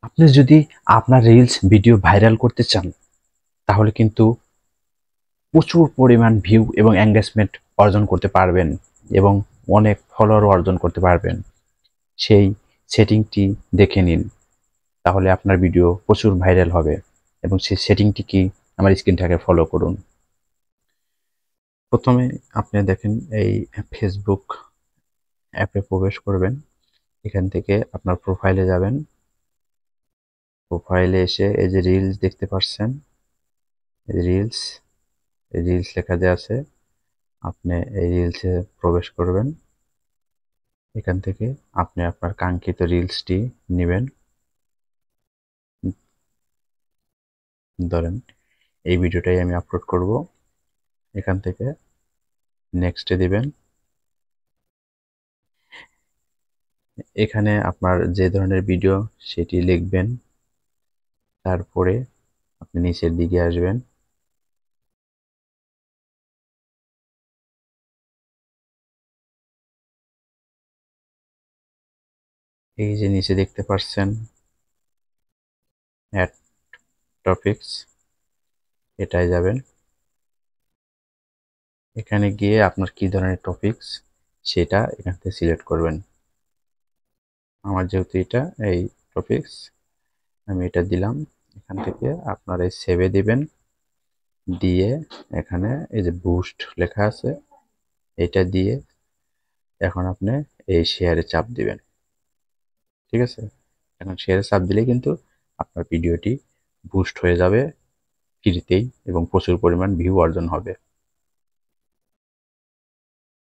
আপনি যদি আপনার রিলস ভিডিও ভাইরাল করতে চান তাহলে কিন্তু প্রচুর পরিমাণ ভিউ এবং এঙ্গেজমেন্ট অর্জন করতে পারবেন এবং অনেক ফলোয়ার অর্জন করতে পারবেন। সেই সেটিংটি দেখে নিন, তাহলে আপনার ভিডিও প্রচুর ভাইরাল হবে। এবং সেই সেটিংটি কি, আমার স্ক্রিনটাকে ফলো করুন। প্রথমে আপনি দেখেন এই ফেসবুক অ্যাপে প্রবেশ করবেন। এখান থেকে আপনার প্রোফাইলে যাবেন। প্রোফাইলে এসে এই যে রিলস দেখতে পাচ্ছেন, রিলস রিলস লেখা যে আছে, আপনি এই রিলসে প্রবেশ করবেন। এখান থেকে আপনি আপনার কাঙ্ক্ষিত রিলসটি নেবেন। ধরেন এই ভিডিওটাই আমি আপলোড করব। এখান থেকে নেক্সটে দিবেন। এখানে আপনার যে ধরনের ভিডিও সেটি লিখবেন। তারপরে আপনি নিচের দিকে আসবেন। এই যে নিচে দেখতে পাচ্ছেন অ্যাড টপিকস, এটাই যাবেন। এখানে গিয়ে আপনার কি ধরনের টপিকস সেটা এখান থেকে সিলেক্ট করবেন। আমার যেহেতু এটা এই টপিকস, আমি এটা দিলাম। এখান থেকে আপনার এই সেভে দিবেন। দিয়ে এখানে এই যে বুস্ট লেখা আছে, এটা দিয়ে এখন আপনি এই শেয়ারে চাপ দিবেন। ঠিক আছে, এখন শেয়ারে চাপ দিলে কিন্তু আপনার ভিডিওটি বুস্ট হয়ে যাবে ফ্রিতেই এবং প্রচুর পরিমাণ ভিউ অর্জন হবে।